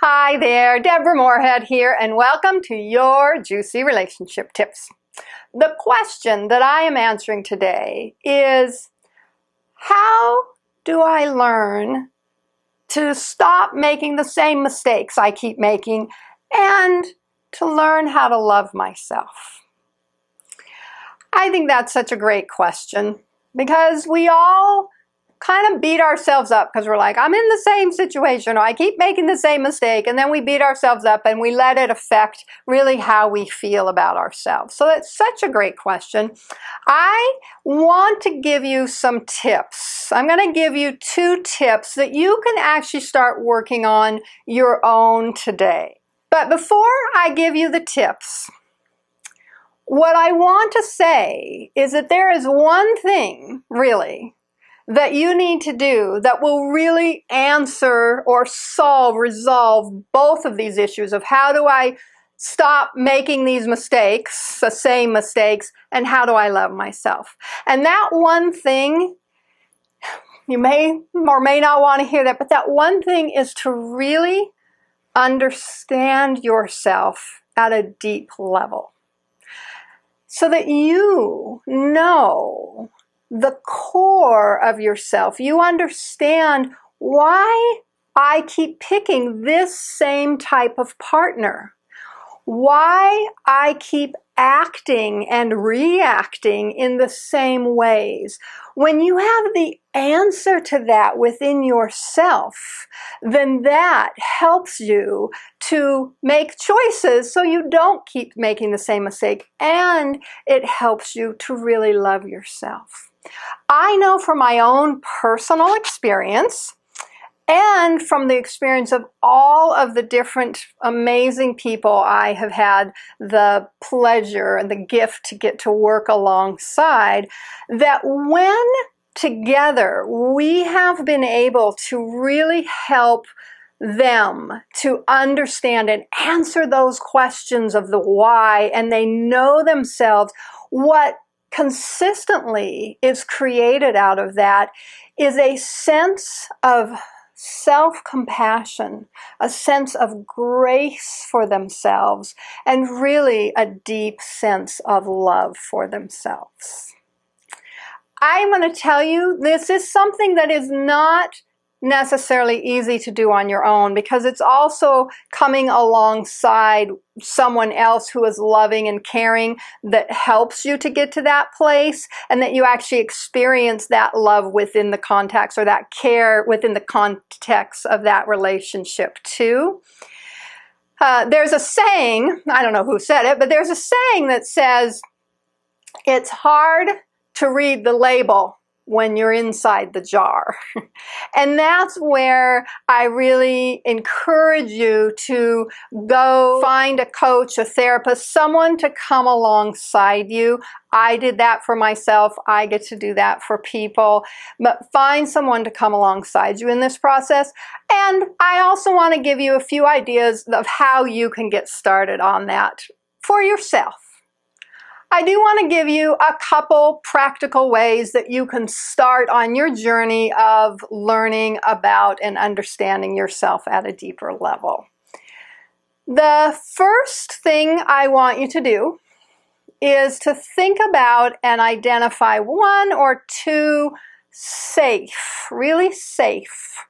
Hi there, Deborah Moorhead here, and welcome to your Juicy Relationship Tips. The question that I am answering today is, how do I learn to stop making the same mistakes I keep making and to learn how to love myself? I think that's such a great question because we all kind of beat ourselves up because we're like, I'm in the same situation, or I keep making the same mistake, and then we beat ourselves up and we let it affect really how we feel about ourselves. So it's such a great question. I want to give you some tips. I'm going to give you 2 tips that you can actually start working on your own today. But before I give you the tips, what I want to say is that there is one thing, really, that you need to do that will really answer or resolve both of these issues of how do I stop making these mistakes, the same mistakes, and how do I love myself. And that one thing, you may or may not want to hear that, but that one thing is to really understand yourself at a deep level so that you know the core of yourself. You understand why I keep picking this same type of partner, why I keep acting and reacting in the same ways. When you have the answer to that within yourself, then that helps you to make choices so you don't keep making the same mistake, and it helps you to really love yourself. I know from my own personal experience and from the experience of all of the different amazing people I have had the pleasure and the gift to get to work alongside, that when together we have been able to really help them to understand and answer those questions of the why, and they know themselves, what consistently is created out of that is a sense of self-compassion, a sense of grace for themselves, and really a deep sense of love for themselves. I'm going to tell you, this is something that is not necessarily easy to do on your own, because it's also coming alongside someone else who is loving and caring that helps you to get to that place, and that you actually experience that love within the context, or that care within the context of that relationship too. There's a saying, I don't know who said it, but there's a saying that says, it's hard to read the label when you're inside the jar. And that's where I really encourage you to go find a coach, a therapist, someone to come alongside you. I did that for myself. I get to do that for people. But find someone to come alongside you in this process. And I also want to give you a few ideas of how you can get started on that for yourself. I do want to give you a couple practical ways that you can start on your journey of learning about and understanding yourself at a deeper level. The first thing I want you to do is to think about and identify 1 or 2 safe, really safe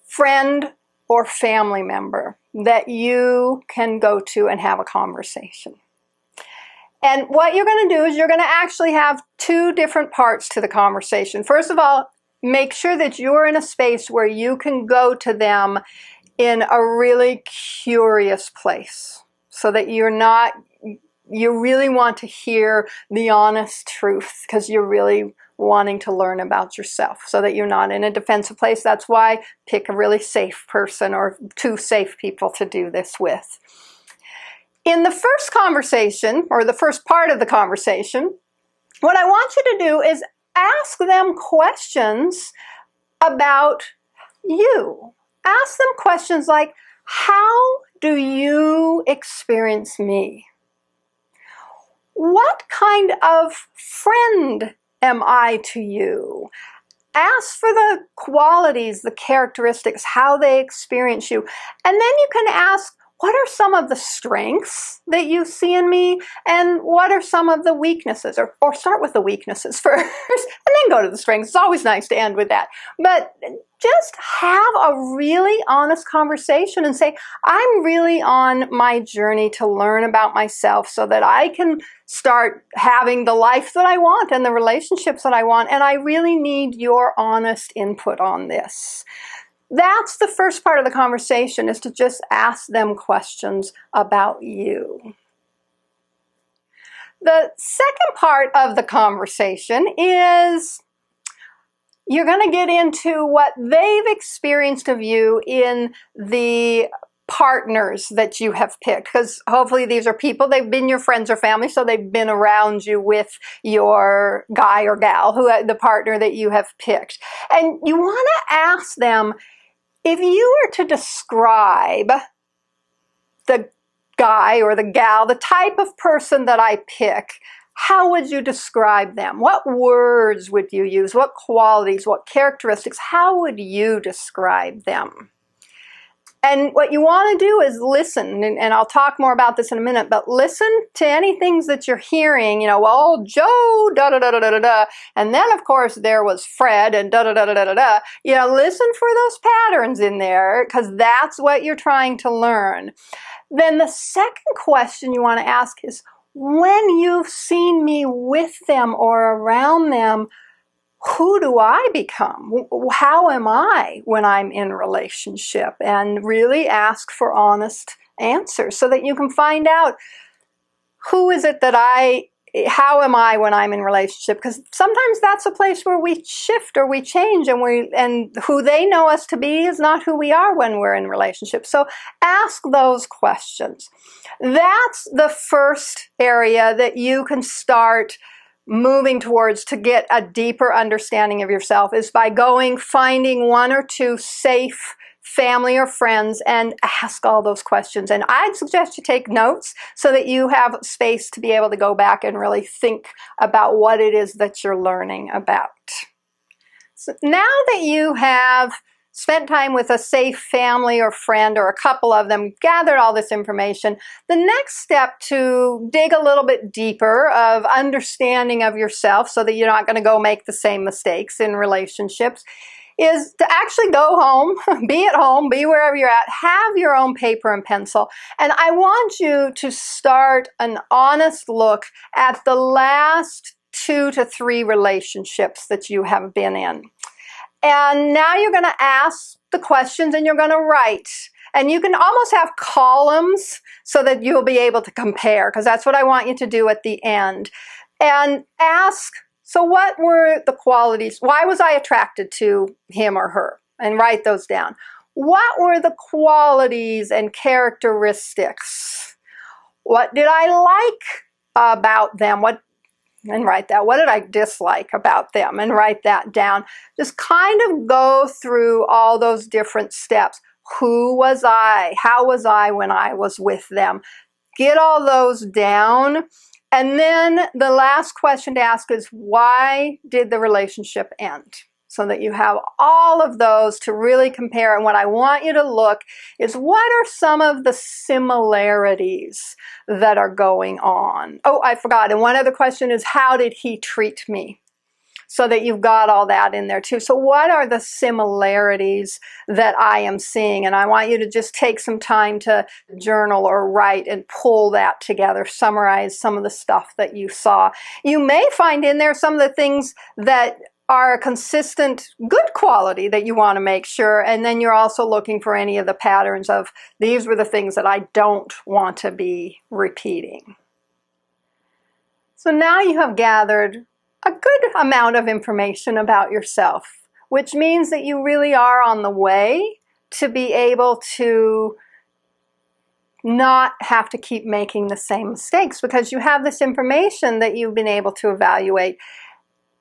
friend or family member that you can go to and have a conversation. And what you're going to do is you're going to actually have 2 different parts to the conversation. First of all, make sure that you're in a space where you can go to them in a really curious place, so that you really want to hear the honest truth, because you're really wanting to learn about yourself, so that you're not in a defensive place. That's why pick a really safe person or 2 safe people to do this with. In the first conversation, or the first part of the conversation, what I want you to do is ask them questions about you. Ask them questions like, how do you experience me? What kind of friend am I to you? ask for the qualities, the characteristics, how they experience you. And then you can ask, what are some of the strengths that you see in me, and what are some of the weaknesses? Or start with the weaknesses first and then go to the strengths. It's always nice to end with that. But just have a really honest conversation and say, I'm really on my journey to learn about myself so that I can start having the life that I want and the relationships that I want, and I really need your honest input on this. That's the first part of the conversation, is to just ask them questions about you. The second part of the conversation is you're going to get into what they've experienced of you in the partners that you have picked, because hopefully these are people, they've been your friends or family, so they've been around you with your guy or gal, the partner that you have picked. And you want to ask them, if you were to describe the guy or the gal, the type of person that I pick, how would you describe them? What words would you use? What qualities, what characteristics? How would you describe them? And what you want to do is listen, and I'll talk more about this in a minute, but listen to any things that you're hearing, you know, well, Joe, da-da-da-da-da-da, and then, of course, there was Fred, and da-da-da-da-da-da. You know, listen for those patterns in there, because that's what you're trying to learn. Then the second question you want to ask is, when you've seen me with them or around them, who do I become? How am I when I'm in a relationship? And really ask for honest answers so that you can find out, who is it that how am I when I'm in a relationship? Because sometimes that's a place where we shift or we change, and who they know us to be is not who we are when we're in a relationship. So ask those questions. That's the first area that you can start moving towards to get a deeper understanding of yourself, is by finding one or two safe family or friends and ask all those questions. And I'd suggest you take notes so that you have space to be able to go back and really think about what it is that you're learning about. So now that you have spent time with a safe family or friend or a couple of them, gathered all this information, the next step to dig a little bit deeper of understanding of yourself so that you're not going to go make the same mistakes in relationships is to actually go home, be wherever you're at, have your own paper and pencil. And I want you to start an honest look at the last 2 to 3 relationships that you have been in. And now you're going to ask the questions and you're going to write. And you can almost have columns so that you'll be able to compare, because that's what I want you to do at the end. And ask, so what were the qualities? Why was I attracted to him or her? And write those down. What were the qualities and characteristics? What did I like about them? And write that. What did I dislike about them? And write that down. Just kind of go through all those different steps. Who was I? How was I when I was with them? Get all those down. And then the last question to ask is, why did the relationship end? So that you have all of those to really compare. And what I want you to look is, what are some of the similarities that are going on? Oh, I forgot. And one other question is, how did he treat me? So that you've got all that in there too. So what are the similarities that I am seeing? And I want you to just take some time to journal or write and pull that together, summarize some of the stuff that you saw. You may find in there some of the things that are a consistent good quality that you want to make sure, and then you're also looking for any of the patterns of, these were the things that I don't want to be repeating. So now you have gathered a good amount of information about yourself, which means that you really are on the way to be able to not have to keep making the same mistakes, because you have this information that you've been able to evaluate.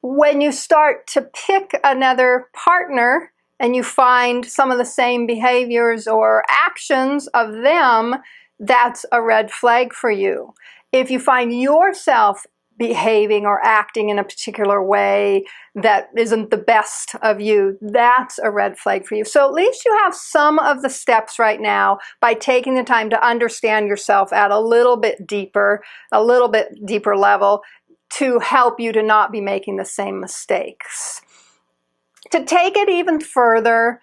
When you start to pick another partner and you find some of the same behaviors or actions of them, that's a red flag for you. If you find yourself behaving or acting in a particular way that isn't the best of you, that's a red flag for you. So at least you have some of the steps right now by taking the time to understand yourself at a little bit deeper level to help you to not be making the same mistakes. To take it even further,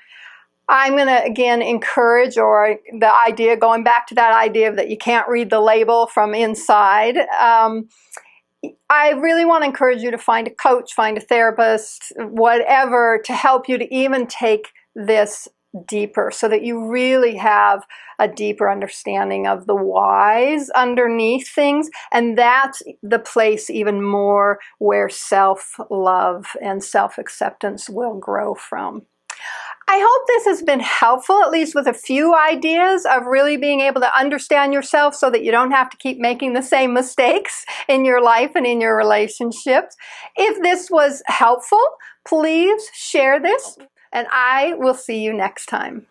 I'm going to again encourage, or the idea, going back to that idea that you can't read the label from inside, I really want to encourage you to find a coach, find a therapist, whatever, to help you to even take this deeper so that you really have a deeper understanding of the whys underneath things. And that's the place even more where self-love and self-acceptance will grow from. I hope this has been helpful, at least with a few ideas of really being able to understand yourself so that you don't have to keep making the same mistakes in your life and in your relationships. If this was helpful, please share this, and I will see you next time.